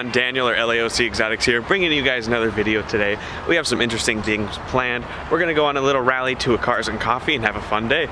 everyone, Daniel or LAOC Exotics here, bringing you guys another video today. We have some interesting things planned. We're gonna go on a little rally to a Cars and Coffee and have a fun day.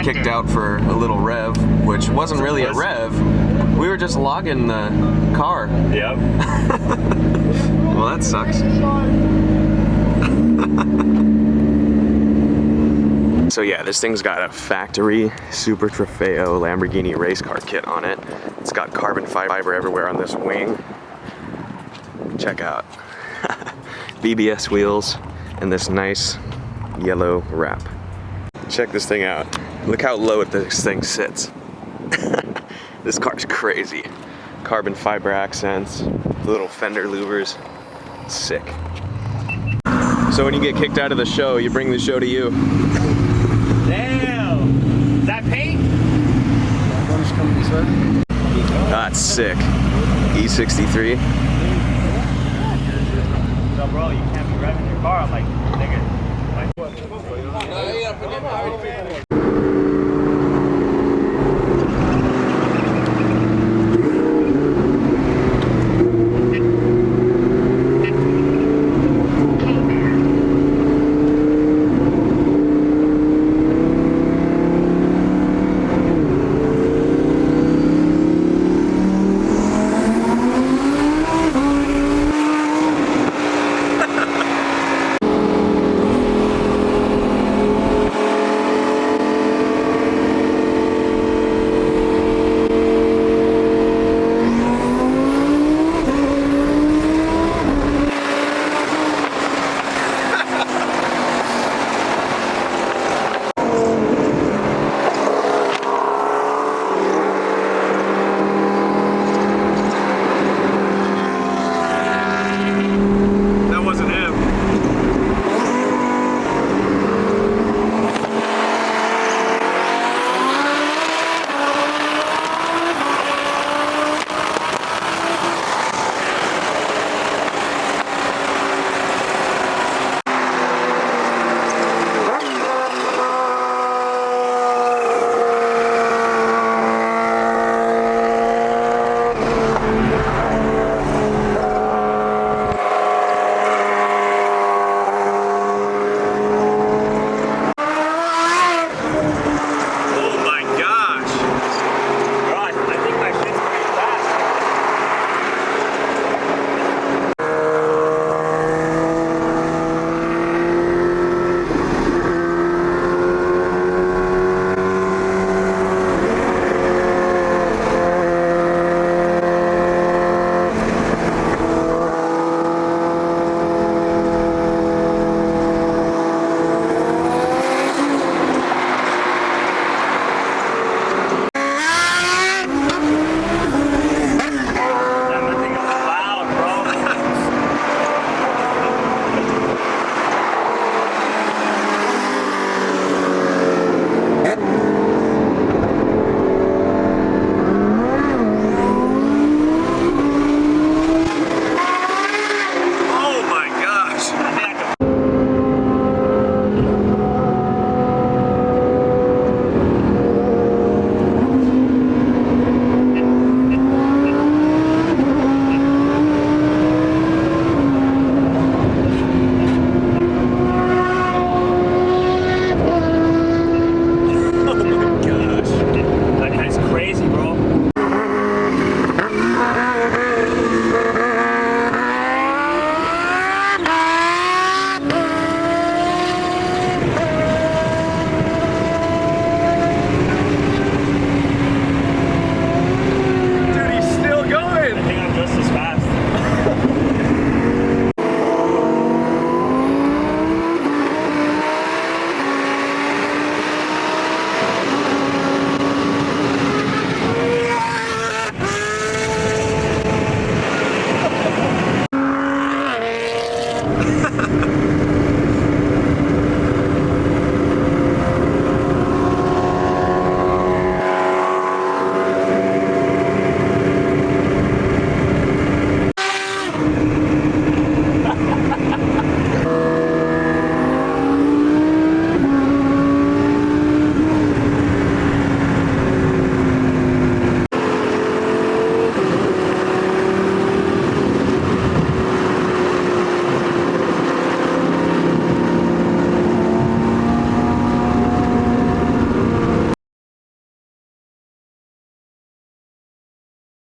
Kicked out for a little rev, which wasn't really a rev. We were just logging the car. Yep. Well, that sucks. So yeah, this thing's got a factory Super Trofeo Lamborghini race car kit on it. It's got carbon fiber everywhere on this wing. Check out. BBS wheels and this nice yellow wrap. Check this thing out. Look how low this thing sits. This car's crazy. Carbon fiber accents, little fender louvers. Sick. So when you get kicked out of the show, you bring the show to you. Damn! Is that paint? That's sick. E63. No, bro, you can't be revving your car. I'm like, nigga.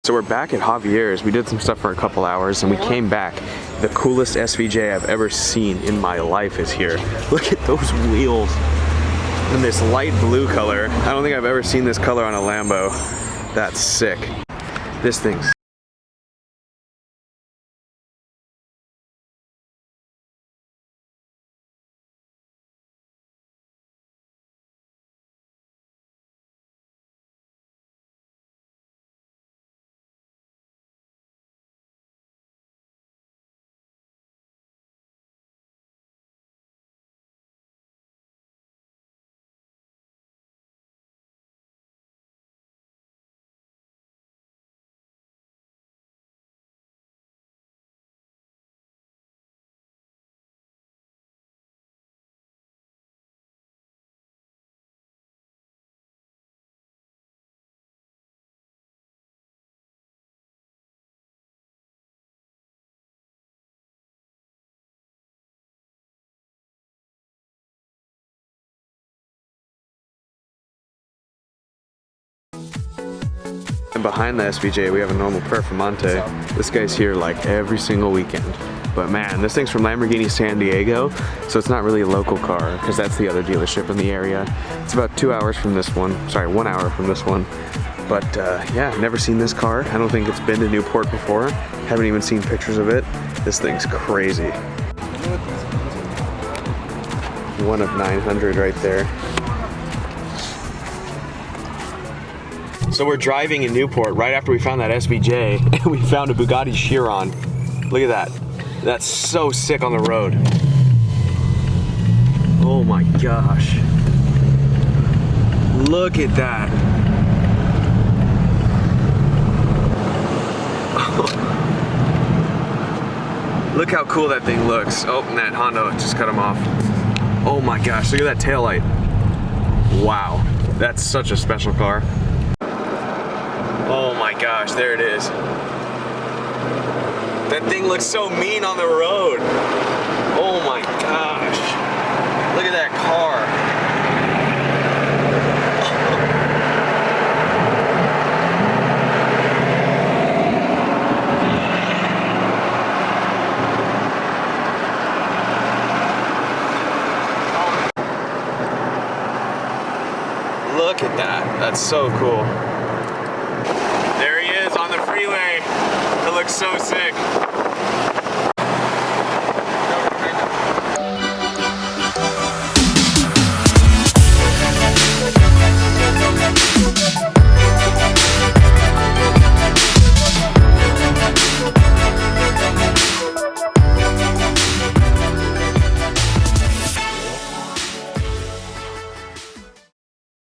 So we're back at Javier's. We did some stuff for a couple hours and we came back. The coolest SVJ I've ever seen in my life is here. Look at those wheels in this light blue color. I don't think I've ever seen this color on a Lambo. That's sick. This thing's And behind the SVJ, we have a normal Performante. This guy's here like every single weekend. But man, this thing's from Lamborghini San Diego, so it's not really a local car because that's the other dealership in the area. It's about 2 hours from this one. Sorry, 1 hour from this one. But yeah, never seen this car. I don't think it's been to Newport before. Haven't even seen pictures of it. This thing's crazy. One of 900 right there. So we're driving in Newport right after we found that SVJ, and we found a Bugatti Chiron. Look at that. That's so sick on the road. Oh my gosh. Look at that. Look how cool that thing looks. Oh, and that Honda just cut him off. Oh my gosh, look at that taillight. Wow, that's such a special car. Oh my gosh, there it is. That thing looks so mean on the road. Oh my gosh. Look at that car. Look at that. That's so cool. There he is on the freeway. It looks so sick.